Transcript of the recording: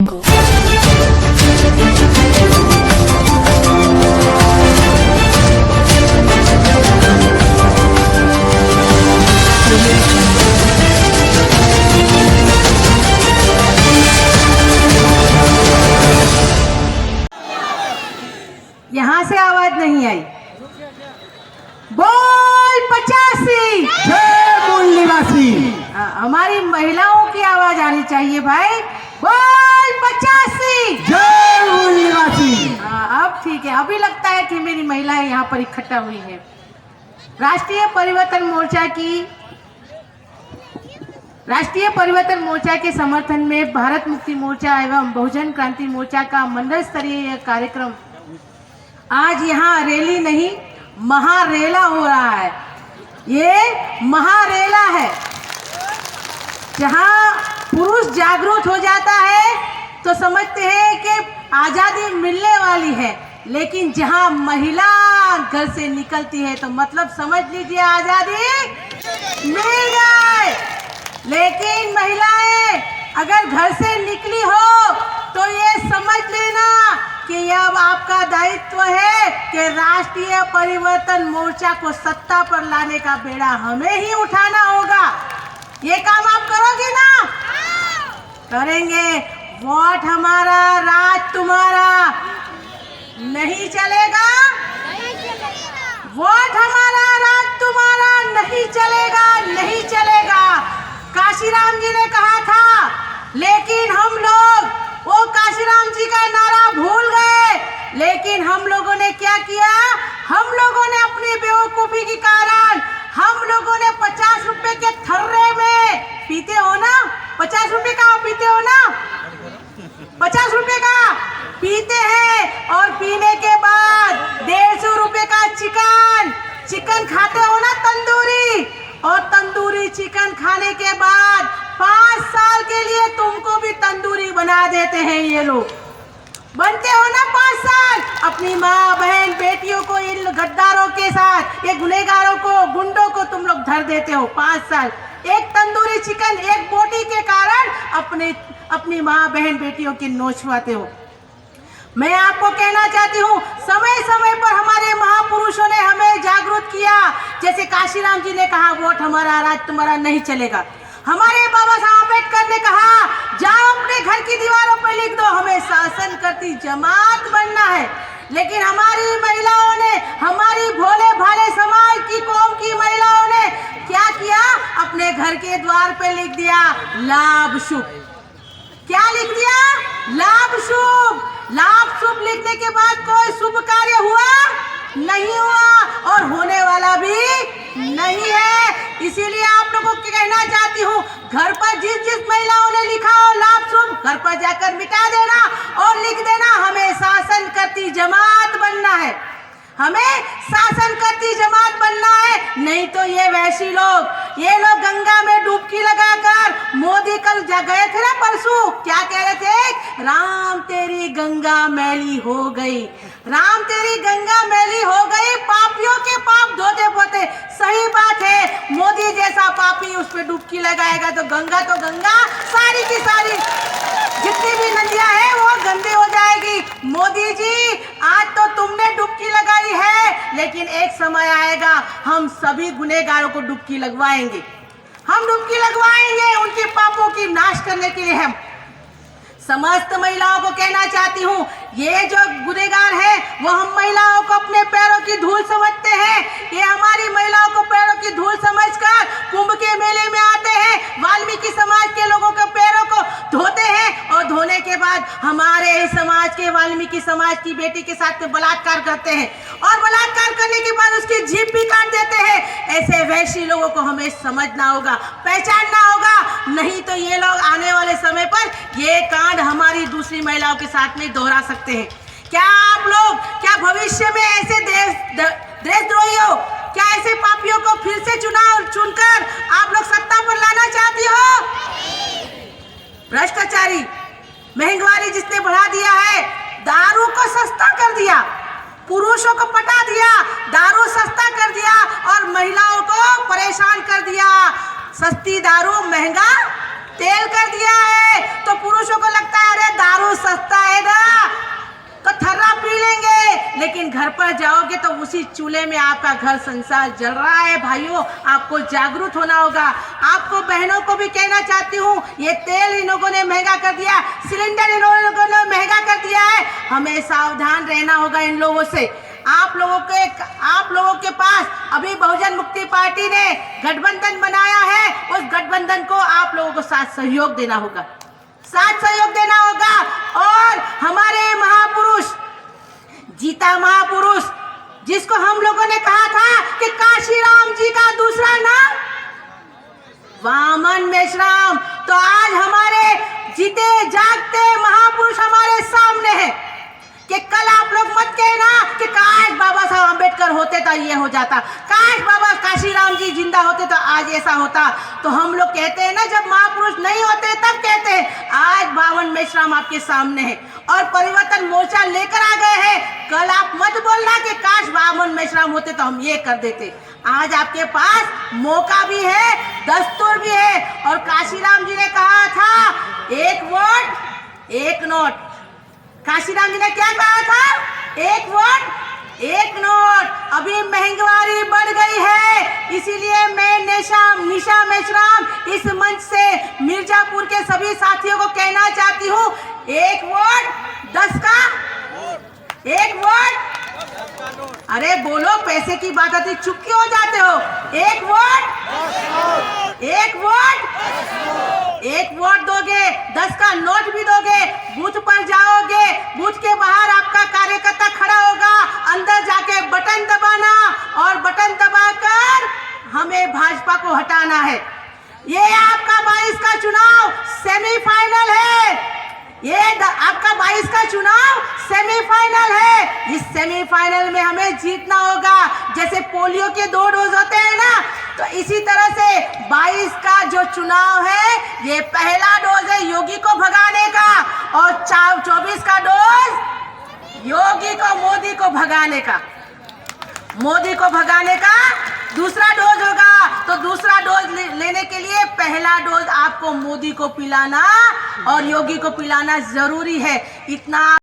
यहाँ से आवाज नहीं आई। बोल 85 जय मूल निवासी। हमारी महिलाओं की आवाज आनी चाहिए भाई। बोल 85 जय मूल निवासी। अब ठीक है, अभी लगता है कि मेरी महिलाएं यहाँ पर इकट्ठा हुई हैं। राष्ट्रीय परिवर्तन मोर्चा के समर्थन में भारत मुक्ति मोर्चा एवं बहुजन क्रांति मोर्चा का मंडल स्तरीय यह कार्यक्रम आज यहाँ रैली नहीं महारेला हो रहा है। ये महारेला है, जहाँ पुरुष जागरूक हो जाता है तो समझते हैं कि आज़ादी मिलने वाली है, लेकिन जहाँ महिला घर से निकलती है तो मतलब समझ लीजिए आज़ादी मिल गई। लेकिन महिलाएं अगर घर से निकली हो तो ये समझ लेना कि अब आपका दायित्व है कि राष्ट्रीय परिवर्तन मोर्चा को सत्ता पर लाने का बेड़ा हमें ही उठाना होगा। ये काम आप करोगे ना? करेंगे। वोट हमारा, राज तुम्हारा। नहीं चलेगा? वोट हमारा, राज तुम्हारा। नहीं चलेगा, नहीं चलेगा। काशीराम जी ने कहा था, लेकिन हम लोग वो काशीराम जी का नारा भूल गए। लेकिन हम लोगों ने क्या किया? हम लोगों ने अपनी बेवकूफी के कारण हम लोगों ने 50 रुपए के थर्रे में, पीते हो ना 50 रुपए का, पीते हो ना 50 रुपए का पीते हैं, और पीने के बाद 150 रुपए का चिकन खाते हो ना तंदूरी, और तंदूरी चिकन खाने के बाद 5 साल के लिए तुमको भी तंदूरी बना देते हैं ये लोग। बनते हो ना 5 साल। अपनी माँ बहन बेटियों को इन गद्दारों के साथ, ये गुनहगारों को, गुंडों को तुम लोग धर देते हो 5 साल। एक तंदूरी चिकन, एक बोटी के कारण अपनी माँ बहन बेटियों की नोचवाते हो। मैं आपको कहना चाहती हूँ, समय समय पर हमारे महापुरुषों ने हमें जागरूक किया। जैसे काशीराम जी ने कहा, वोट हमारा, राज तुम्हारा नहीं चलेगा। हमारे बाबा साहब अम्बेडकर ने कहा, जाओ अपने घर की दीवारों पर लिख दो, हमें शासन करती जमात बनना है। लेकिन हमारी महिलाओं ने, हमारी भोले भाले समाज की कौम की महिलाओं ने क्या किया? अपने घर के द्वार पे लिख दिया लाभ शुभ। क्या लिख दिया? लाभ शुभ। लाभ शुभ लिखने के बाद कोई शुभ कार्य हुआ? नहीं हुआ, और होने वाला भी नहीं है। इसीलिए आप लोगों को कहना चाहती हूँ, घर पर जिस महिलाओं ने लिखा हो लाभ शुभ, घर पर जाकर मिटा देना और लिख देना, हमें शासन करती जमात बनना है, हमें शासन करती जमात बनना है। नहीं तो ये वैसी लोग, ये लोग गंगा में डुबकी लगाकर, मोदी कल गए थे ना परसों, क्या कह रहे थे? राम तेरी गंगा मैली हो गई, राम तेरी गंगा मैली हो गई, पापियों के पाप धोते पोते। सही बात है, मोदी जैसा पापी उस पर डुबकी लगाएगा तो गंगा सारी की सारी जितनी भी नदियां हैं वो गंदी हो जाएगी। मोदी जी, आज तो तुमने डुबकी लगाई है, लेकिन एक समय आएगा हम सभी गुनहगारों को डुबकी लगवाएंगे। हम डुबकी लगवाएंगे उनके पापों की नाश करने के लिए। हम समस्त महिलाओं को कहना चाहती हूँ, ये जो गुनहगार है वो हम महिलाओं को अपने पैरों की धूल समझते हैं। ये हमारी महिलाओं को पैरों की धूल समझकर कुंभ के मेले में आते हैं, वाल्मीकि समाज के लोगों के पैरों को धोते हैं, और धोने के बाद हमारे ही समाज के, वाल्मीकि समाज की बेटी के साथ में बलात्कार करते हैं, और बलात्कार करने के बाद उसकी जीभ भी काट देते हैं। ऐसे वैसी लोगों को हमें समझना होगा, पहचानना होगा, नहीं तो ये लोग आने वाले समय पर ये कांड हमारी दूसरी महिलाओं के साथ में दोहरा सकते हैं। क्या आप लोग, क्या भविष्य में ऐसे देशद्रोहियों, क्या ऐसे पापियों को फिर से चुनकर आप लोग सत्ता पर लाना चाहती हो? भ्रष्टाचारी, महंगाई जिसने बढ़ा दिया है, दारू को सस्ता कर दिया, पुरुषों को पटा दिया, दारू सस्ता कर दिया, और महिलाओं को परेशान कर दिया। सस्ती दारू महंगा तेल कर दिया है, तो पुरुषों को लगता है अरे दारू घर पर जाओगे तो उसी चूल्हे में आपका घर संसार जल रहा है। भाइयों, आपको जागरूक होना होगा। आपको बहनों को भी कहना चाहती हूँ, ये तेल इन लोगों ने महंगा कर दिया, सिलेंडर इन लोगों ने महंगा कर दिया है। हमें सावधान रहना होगा इन लोगों से। आप लोगों के पास अभी बहुजन मुक्ति पार्टी ने गठबंधन बनाया है, उस गठबंधन को आप लोगों को साथ सहयोग देना होगा, और हमारे महापुरुष, जीता महापुरुष, जिसको हम लोगों ने कहा था कि काशीराम जी का दूसरा नाम वामन मेश्राम, तो आज हमारे जीते जागते महापुरुष हमारे सामने हैं कि कल आप लोग मत कहना कि काश बाबा साहब अम्बेडकर होते तो ये हो जाता, काश बाबा काशीराम जी जिंदा होते तो आज ऐसा होता। तो हम लोग कहते हैं ना, जब महापुरुष नहीं होते तब कहते हैं। आज वामन मेश्राम आपके सामने है और परिवर्तन मोर्चा लेकर आ गए हैं। कल आप मत बोलना कि काश वामन मेश्राम होते तो हम ये कर देते। आज आपके पास मौका भी है, दस्तूर भी है, और काशीराम जी ने कहा था, एक वोट एक नोट। काशीराम जी ने क्या कहा था? एक वोट एक नोट। अभी महंगाई बढ़ गई है, इसीलिए मैं निशा मेश्राम इस मंच से मिर्जापुर के सभी साथियों को कहना चाहती हूँ, एक वोट 10 का, एक वोट, अरे बोलो, पैसे की बात आती चुप क्यों हो जाते हो? एक वोट, एक वोट, एक वोट दोगे, 10 का नोट भी दोगे, बूथ पर जाओगे, बूथ के बाहर आपका कार्यकर्ता खड़ा होगा, अंदर जाके बटन दबाना और बटन दबाकर हमें भाजपा को हटाना है। ये आपका 22 का चुनाव सेमीफाइनल है, ये आपका 22 का चुनाव सेमीफाइनल है। इस सेमीफाइनल में हमें जीतना होगा। जैसे पोलियो के 2 डोज होते हैं ना, तो इसी तरह से 22 का जो चुनाव है, ये पहला डोज है योगी को भगाने का, और 24 का डोज योगी को, मोदी को भगाने का, मोदी को भगाने का दूसरा डोज होगा। तो दूसरा डोज लेने के लिए पहला डोज आपको मोदी को पिलाना और योगी को पिलाना जरूरी है। इतना